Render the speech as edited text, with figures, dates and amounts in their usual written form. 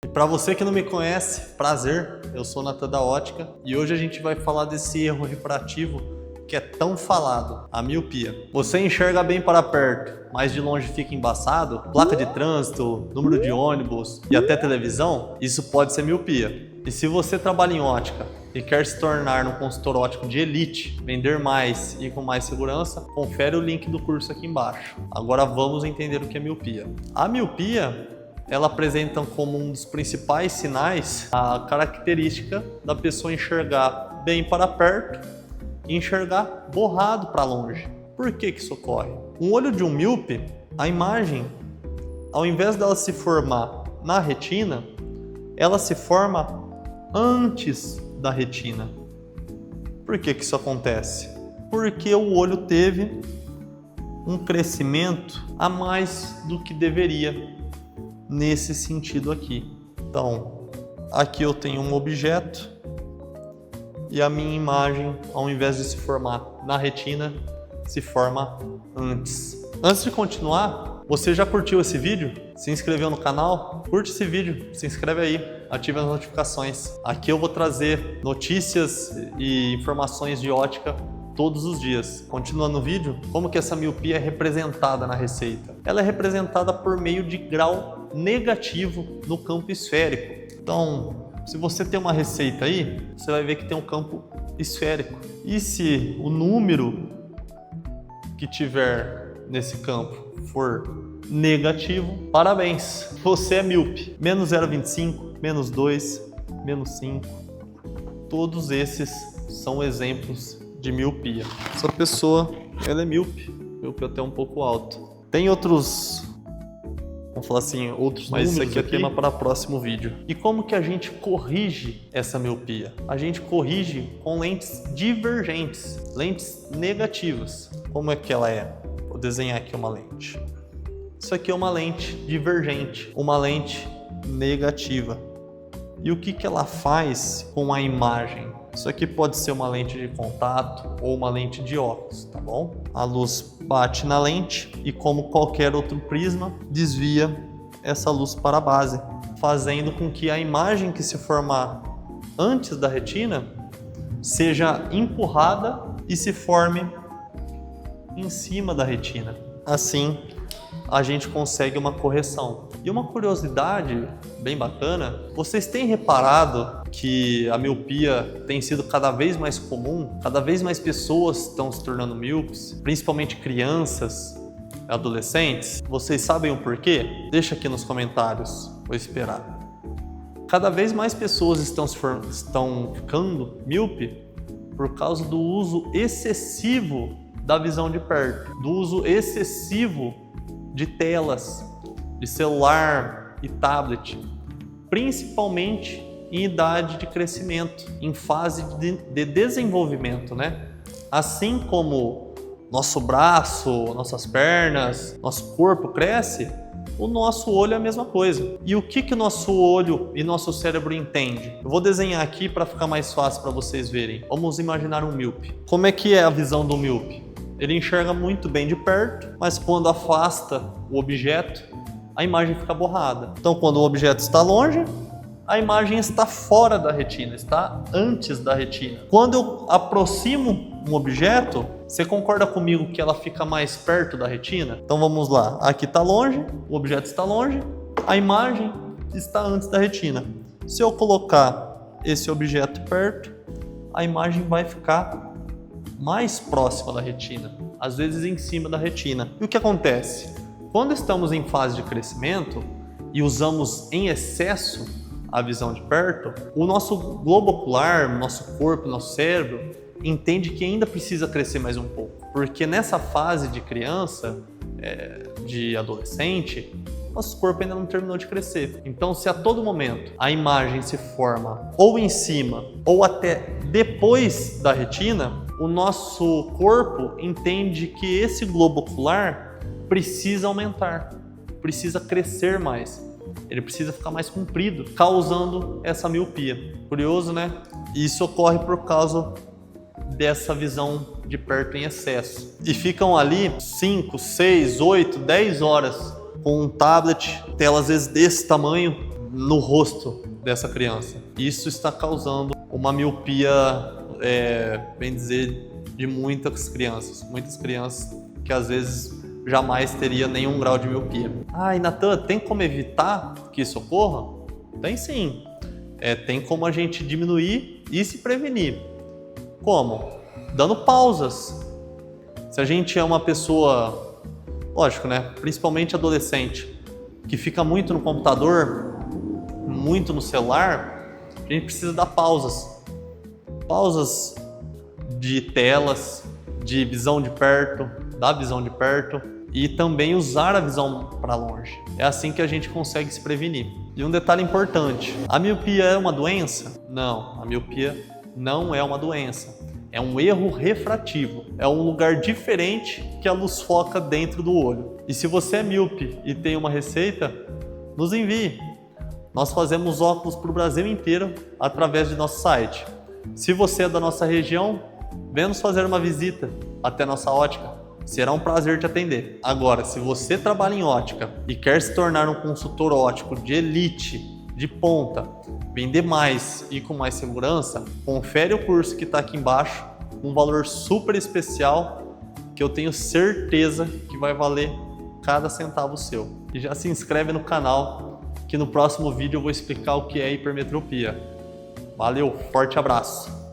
E para você que não me conhece, prazer, eu sou Natan da Ótica e hoje a gente vai falar desse erro refrativo que é tão falado, a miopia. Você enxerga bem para perto, mas de longe fica embaçado? Placa de trânsito, número de ônibus e até televisão? Isso pode ser miopia. E se você trabalha em ótica e quer se tornar um consultor óptico de elite, vender mais e com mais segurança, confere o link do curso aqui embaixo. Agora vamos entender o que é miopia. A miopia, ela apresenta como um dos principais sinais a característica da pessoa enxergar bem para perto e enxergar borrado para longe. Por que isso ocorre? Um olho de um míope, a imagem, ao invés dela se formar na retina, ela se forma antes da retina. Por que isso acontece? Porque o olho teve um crescimento a mais do que deveria nesse sentido aqui. Então, aqui eu tenho um objeto e a minha imagem, ao invés de se formar na retina, se forma antes. Antes de continuar, você já curtiu esse vídeo? Se inscreveu no canal? Curte esse vídeo, se inscreve aí, ative as notificações. Aqui eu vou trazer notícias e informações de ótica todos os dias. Continuando o vídeo, como que essa miopia é representada na receita? Ela é representada por meio de grau negativo no campo esférico. Então, se você tem uma receita aí, você vai ver que tem um campo esférico. E se o número que tiver nesse campo for negativo, parabéns, você é míope. Menos 0,25, menos 2, menos 5, todos esses são exemplos de miopia. Essa pessoa, ela é míope até um pouco alto. Tem outros, vamos falar assim, outros mas números, isso aqui é tema para o próximo vídeo. E como que a gente corrige essa miopia? A gente corrige com lentes divergentes, lentes negativas. Como é que ela é? Vou desenhar aqui uma lente. Isso aqui é uma lente divergente, uma lente negativa. E o que ela faz com a imagem? Isso aqui pode ser uma lente de contato ou uma lente de óculos, tá bom? A luz bate na lente e, como qualquer outro prisma, desvia essa luz para a base, fazendo com que a imagem que se formar antes da retina seja empurrada e se forme em cima da retina. Assim, a gente consegue uma correção. E uma curiosidade bem bacana, vocês têm reparado que a miopia tem sido cada vez mais comum? Cada vez mais pessoas estão se tornando míopes, principalmente crianças, adolescentes. Vocês sabem o porquê? Deixa aqui nos comentários, vou esperar. Cada vez mais pessoas estão ficando míope por causa do uso excessivo da visão de perto, do uso excessivo de telas, de celular e tablet, principalmente em idade de crescimento, em fase de desenvolvimento, né? Assim como nosso braço, nossas pernas, nosso corpo cresce, o nosso olho é a mesma coisa. E o que o nosso olho e nosso cérebro entende? Eu vou desenhar aqui para ficar mais fácil para vocês verem. Vamos imaginar um míope. Como é que é a visão do míope? Ele enxerga muito bem de perto, mas quando afasta o objeto, a imagem fica borrada. Então, quando o objeto está longe, a imagem está fora da retina, está antes da retina. Quando eu aproximo um objeto, você concorda comigo que ela fica mais perto da retina? Então vamos lá, aqui está longe, o objeto está longe, a imagem está antes da retina. Se eu colocar esse objeto perto, a imagem vai ficar mais próxima da retina, às vezes em cima da retina. E o que acontece? Quando estamos em fase de crescimento e usamos em excesso a visão de perto, o nosso globo ocular, nosso corpo, nosso cérebro entende que ainda precisa crescer mais um pouco, porque nessa fase de criança, de adolescente, nosso corpo ainda não terminou de crescer. Então, se a todo momento a imagem se forma ou em cima ou até depois da retina, o nosso corpo entende que esse globo ocular precisa aumentar, precisa crescer mais. Ele precisa ficar mais comprido, causando essa miopia. Curioso, né? E isso ocorre por causa dessa visão de perto em excesso. E ficam ali 5, 6, 8, 10 horas com um tablet, tela às vezes desse tamanho, no rosto dessa criança. Isso está causando uma miopia, bem dizer, de muitas crianças que às vezes jamais teria nenhum grau de miopia. E Natan, tem como evitar que isso ocorra? Tem sim. Tem como a gente diminuir e se prevenir. Como? Dando pausas. Se a gente é uma pessoa, lógico, né? Principalmente adolescente, que fica muito no computador, muito no celular, a gente precisa dar pausas. Pausas de telas, de visão de perto, da visão de perto e também usar a visão para longe. É assim que a gente consegue se prevenir. E um detalhe importante, a miopia é uma doença? Não, a miopia não é uma doença. É um erro refrativo. É um lugar diferente que a luz foca dentro do olho. E se você é míope e tem uma receita, nos envie. Nós fazemos óculos para o Brasil inteiro através de nosso site. Se você é da nossa região, venha nos fazer uma visita até nossa ótica. Será um prazer te atender. Agora, se você trabalha em ótica e quer se tornar um consultor óptico de elite, de ponta, vender mais e com mais segurança, confere o curso que está aqui embaixo, um valor super especial que eu tenho certeza que vai valer cada centavo seu. E já se inscreve no canal que no próximo vídeo eu vou explicar o que é hipermetropia. Valeu, forte abraço!